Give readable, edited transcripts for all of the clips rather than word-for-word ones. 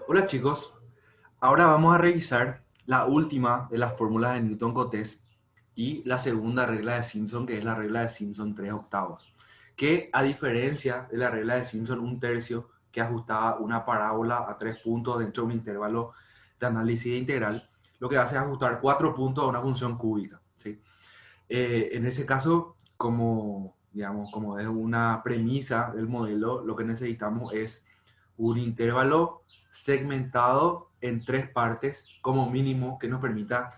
Hola chicos, ahora vamos a revisar la última de las fórmulas de Newton-Cotes y la segunda regla de Simpson, que es la regla de Simpson 3 octavos, que a diferencia de la regla de Simpson un tercio, que ajustaba una parábola a 3 puntos dentro de un intervalo de análisis integral, lo que hace es ajustar 4 puntos a una función cúbica, ¿sí? En ese caso, digamos, como es una premisa del modelo, lo que necesitamos es un intervalo segmentado en 3 partes como mínimo que nos permita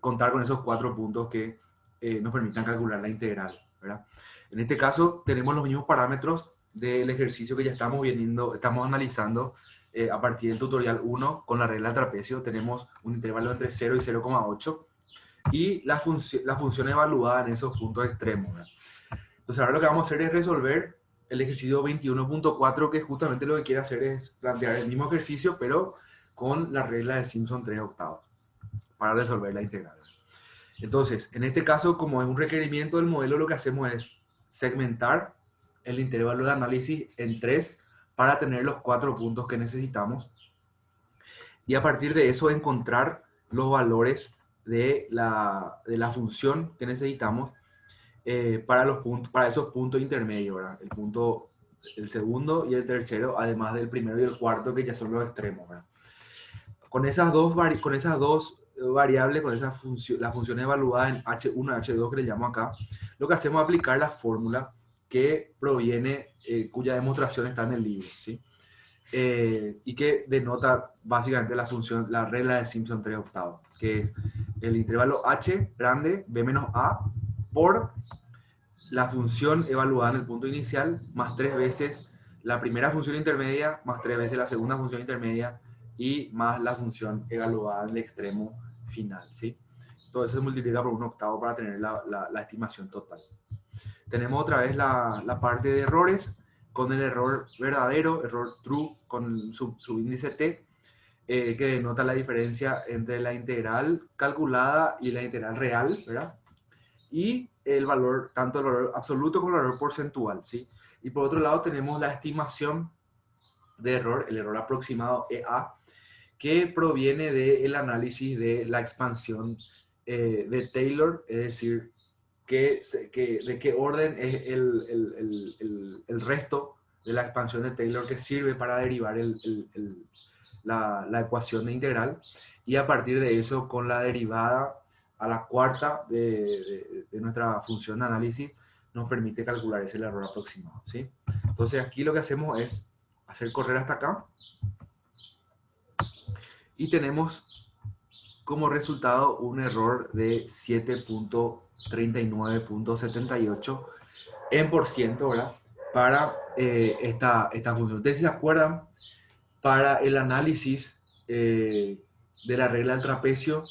contar con esos 4 puntos que nos permitan calcular la integral, ¿verdad? En este caso tenemos los mismos parámetros del ejercicio que ya estamos analizando a partir del tutorial 1 con la regla del trapecio. Tenemos un intervalo entre 0 y 0,8 y la función evaluada en esos puntos extremos, ¿verdad? Entonces ahora lo que vamos a hacer es resolver el ejercicio 21.4, que justamente lo que quiere hacer es plantear el mismo ejercicio, pero con la regla de Simpson 3 octavos, para resolver la integral. Entonces, en este caso, como es un requerimiento del modelo, lo que hacemos es segmentar el intervalo de análisis en 3 para tener los 4 puntos que necesitamos y a partir de eso encontrar los valores de la función que necesitamos para esos puntos intermedios, ¿verdad? El segundo y el tercero, además del primero y el cuarto, que ya son los extremos, ¿verdad? Con esas dos variables, la función evaluada en H1 y H2 que le llamo acá, lo que hacemos es aplicar la fórmula que proviene, cuya demostración está en el libro, ¿sí? Y que denota básicamente la regla de Simpson 3 octavos, que es el intervalo h grande, b menos a, por la función evaluada en el punto inicial, más 3 veces la primera función intermedia, más 3 veces la segunda función intermedia, y más la función evaluada en el extremo final, ¿sí? Todo eso se multiplica por un octavo para tener la estimación total. Tenemos otra vez la parte de errores, con el error verdadero, error true, con su índice t, que denota la diferencia entre la integral calculada y la integral real, ¿verdad? Y el valor, tanto el valor absoluto como el valor porcentual, ¿sí? Y por otro lado tenemos la estimación de error, el error aproximado EA, que proviene del análisis de la expansión de Taylor, es decir, de qué orden es el resto de la expansión de Taylor que sirve para derivar la ecuación de integral, y a partir de eso, con la derivada a la cuarta de nuestra función de análisis, nos permite calcular ese error aproximado, ¿sí? Entonces aquí lo que hacemos es hacer correr hasta acá y tenemos como resultado un error de 7.39.78 en por ciento, ¿verdad? Para esta función. Ustedes se acuerdan, para el análisis de la regla del trapecio,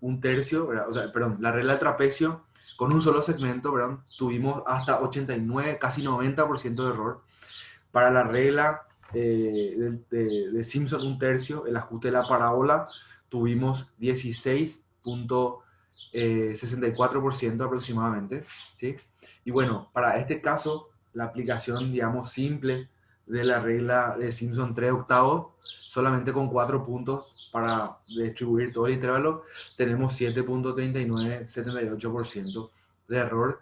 un tercio, ¿verdad? O sea, perdón, la regla del trapecio con un solo segmento, ¿verdad? Tuvimos hasta 89, casi 90% de error. Para la regla de Simpson un tercio, el ajuste de la parábola, tuvimos 16.64% aproximadamente, ¿sí? Y bueno, para este caso, la aplicación, digamos, simple de la regla de Simpson 3 octavos, solamente con 4 puntos para distribuir todo el intervalo, tenemos 7.3978% de error,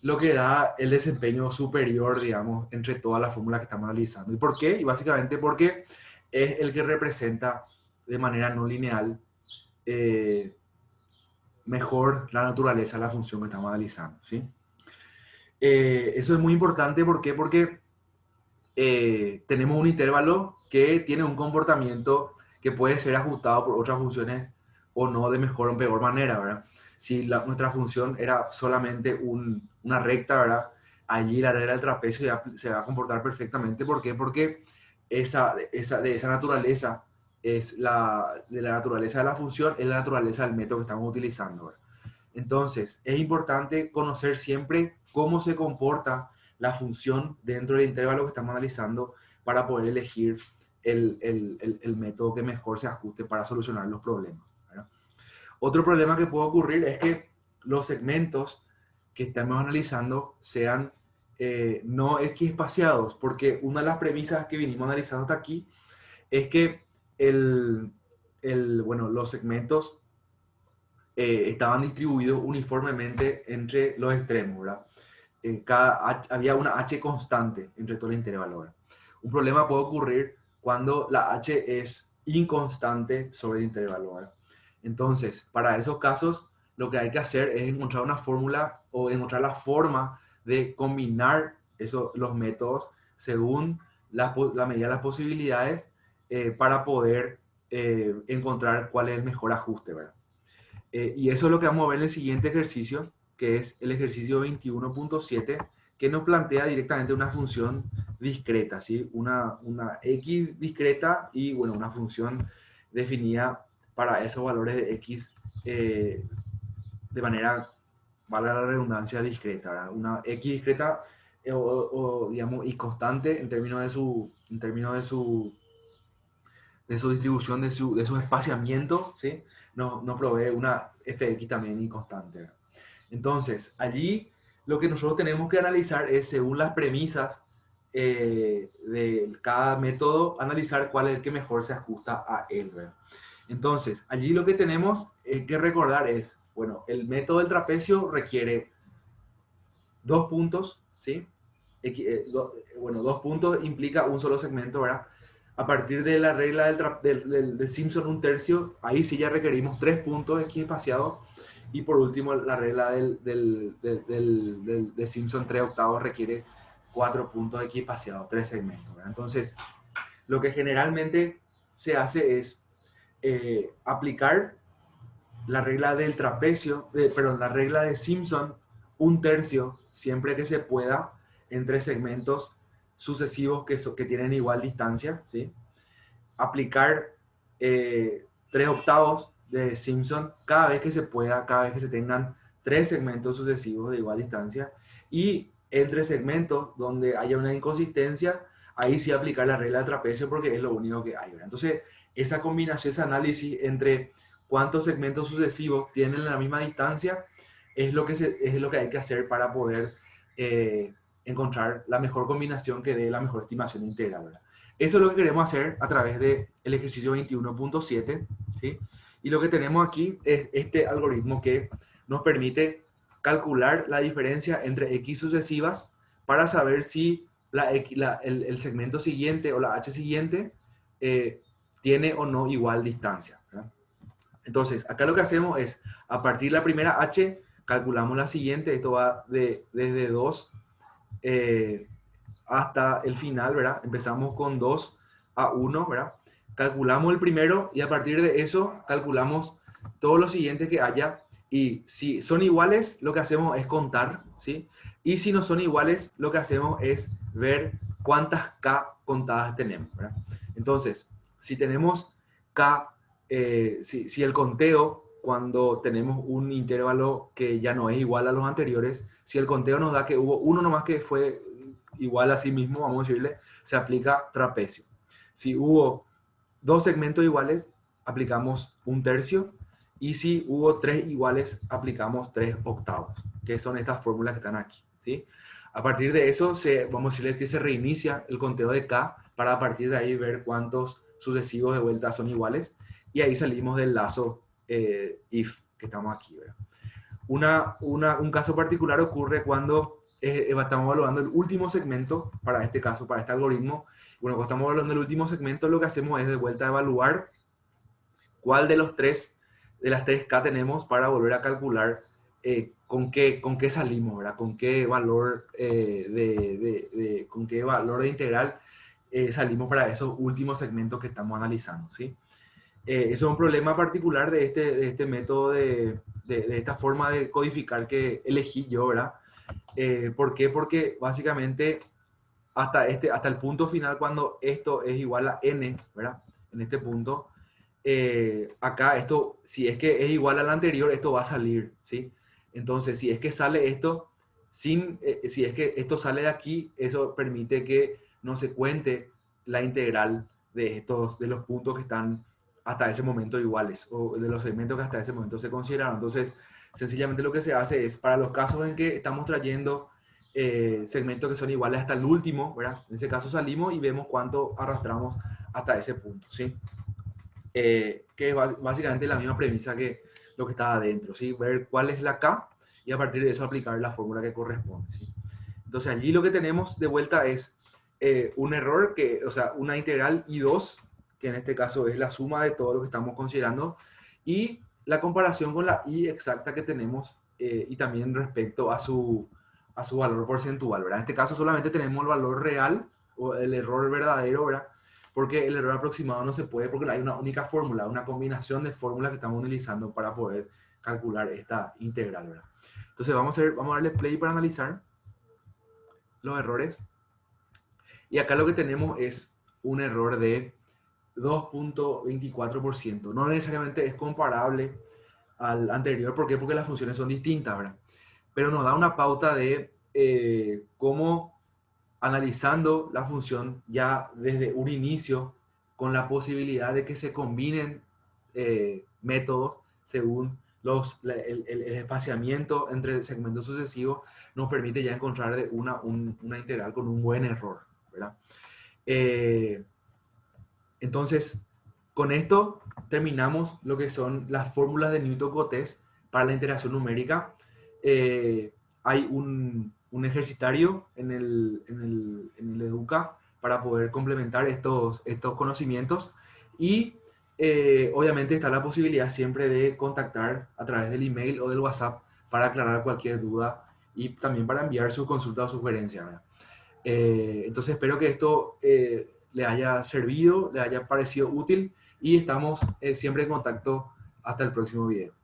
lo que da el desempeño superior, digamos, entre todas las fórmulas que estamos analizando. ¿Y por qué? Y básicamente porque es el que representa de manera no lineal eh, mejor la naturaleza de la función que estamos analizando, ¿sí? Eso es muy importante, ¿por qué? Porque tenemos un intervalo que tiene un comportamiento que puede ser ajustado por otras funciones o no de mejor o peor manera, ¿verdad? Si nuestra función era solamente una recta, ¿verdad? Allí la regla del trapecio ya se va a comportar perfectamente. ¿Por qué? Porque de esa naturaleza de la naturaleza de la función, es la naturaleza del método que estamos utilizando, ¿verdad? Entonces, es importante conocer siempre cómo se comporta la función dentro del intervalo que estamos analizando para poder elegir el método que mejor se ajuste para solucionar los problemas, ¿verdad? Otro problema que puede ocurrir es que los segmentos que estamos analizando sean no equiespaciados, porque una de las premisas que vinimos analizando hasta aquí es que bueno, los segmentos estaban distribuidos uniformemente entre los extremos, ¿verdad? Había una H constante entre todo el intervalo, ¿verdad? Un problema puede ocurrir cuando la H es inconstante sobre el intervalo, ¿verdad? Entonces, para esos casos, lo que hay que hacer es encontrar una fórmula o encontrar la forma de combinar los métodos según la medida de las posibilidades para poder encontrar cuál es el mejor ajuste, ¿verdad? Y eso es lo que vamos a ver en el siguiente ejercicio, que es el ejercicio 21.7, que nos plantea directamente una función discreta, ¿sí? Una x discreta y, bueno, una función definida para esos valores de x de manera, valga la redundancia, discreta, ¿verdad? Una x discreta digamos, y constante en términos de su distribución, de su espaciamiento, ¿sí? Nos provee una fx también inconstante. Entonces, allí lo que nosotros tenemos que analizar es, según las premisas de cada método, analizar cuál es el que mejor se ajusta a él, ¿verdad? Entonces, allí lo que tenemos que recordar es, bueno, el método del trapecio requiere 2 puntos, ¿sí? Bueno, 2 puntos implica un solo segmento, ¿verdad? A partir de la regla del Simpson un tercio, ahí sí ya requerimos 3 puntos X espaciados. Y por último, la regla de Simpson 3 octavos requiere 4 puntos X espaciados, 3 segmentos, ¿verdad? Entonces, lo que generalmente se hace es aplicar la regla del trapecio, perdón, la regla de Simpson un tercio siempre que se pueda entre segmentos sucesivos que tienen igual distancia, ¿sí? Aplicar 3 octavos de Simpson cada vez que se pueda, cada vez que se tengan 3 segmentos sucesivos de igual distancia, y entre segmentos donde haya una inconsistencia, ahí sí aplicar la regla del trapecio porque es lo único que hay, ¿verdad? Entonces, esa combinación, ese análisis entre cuántos segmentos sucesivos tienen la misma distancia es lo que hay que hacer para poder encontrar la mejor combinación que dé la mejor estimación integral, ¿verdad? Eso es lo que queremos hacer a través del ejercicio 21.7, ¿sí? Y lo que tenemos aquí es este algoritmo que nos permite calcular la diferencia entre X sucesivas para saber si el segmento siguiente o la H siguiente tiene o no igual distancia, ¿verdad? Entonces, acá lo que hacemos es, a partir de la primera H, calculamos la siguiente. Esto va desde 2 hasta el final, ¿verdad? Empezamos con 2 a 1, ¿verdad? Calculamos el primero y a partir de eso calculamos todos los siguientes que haya. Y si son iguales, lo que hacemos es contar, ¿sí? Y si no son iguales, lo que hacemos es ver cuántas K contadas tenemos, ¿verdad? Entonces, si tenemos K, si el conteo, cuando tenemos un intervalo que ya no es igual a los anteriores, si el conteo nos da que hubo uno nomás que fue igual a sí mismo, vamos a decirle, se aplica trapecio. Si hubo 2 segmentos iguales, aplicamos un tercio. Y si hubo 3 iguales, aplicamos 3 octavos, que son estas fórmulas que están aquí, ¿sí? A partir de eso, vamos a decirle que se reinicia el conteo de K para a partir de ahí ver cuántos sucesivos de vuelta son iguales. Y ahí salimos del lazo if que estamos aquí, ¿verdad? Un caso particular ocurre cuando estamos evaluando el último segmento, para este caso, para este algoritmo. Bueno, cuando estamos evaluando el último segmento, lo que hacemos es de vuelta evaluar cuál de las 3K tenemos para volver a calcular con qué salimos, ¿verdad? Con qué valor, con qué valor de integral salimos para esos últimos segmentos que estamos analizando, ¿sí? Eso es un problema particular de este método, de esta forma de codificar que elegí yo, ¿verdad? ¿Por qué? Porque básicamente hasta el punto final, cuando esto es igual a n, ¿verdad? En este punto, acá esto, si es que es igual al anterior, esto va a salir, ¿sí? Entonces, si es que sale esto, si es que esto sale de aquí, eso permite que no se cuente la integral de los puntos que están hasta ese momento iguales, o de los segmentos que hasta ese momento se consideraron. Entonces, sencillamente lo que se hace es, para los casos en que estamos trayendo segmentos que son iguales hasta el último, ¿verdad? En ese caso salimos y vemos cuánto arrastramos hasta ese punto, ¿sí? Que es básicamente la misma premisa que lo que está adentro, ¿sí? Ver cuál es la K y a partir de eso aplicar la fórmula que corresponde, ¿sí? Entonces allí lo que tenemos de vuelta es un error, o sea, una integral I2, que en este caso es la suma de todo lo que estamos considerando, y la comparación con la I exacta que tenemos y también respecto a su valor porcentual, ¿verdad? En este caso solamente tenemos el valor real o el error verdadero, ¿verdad? Porque el error aproximado no se puede porque hay una única fórmula, una combinación de fórmulas que estamos utilizando para poder calcular esta integral, ¿verdad? Entonces vamos a darle play para analizar los errores. Y acá lo que tenemos es un error de 2.24%. No necesariamente es comparable al anterior. ¿Por qué? Porque las funciones son distintas, ¿verdad? Pero nos da una pauta de cómo analizando la función ya desde un inicio con la posibilidad de que se combinen métodos según el espaciamiento entre segmentos sucesivos nos permite ya encontrar una integral con un buen error, ¿verdad? Eh, entonces, con esto terminamos lo que son las fórmulas de Newton-Cotes para la integración numérica. Hay un ejercitario en el Educa para poder complementar estos conocimientos y obviamente está la posibilidad siempre de contactar a través del email o del WhatsApp para aclarar cualquier duda y también para enviar su consulta o sugerencia, ¿verdad? Entonces espero que esto le haya servido, le haya parecido útil y estamos siempre en contacto hasta el próximo video.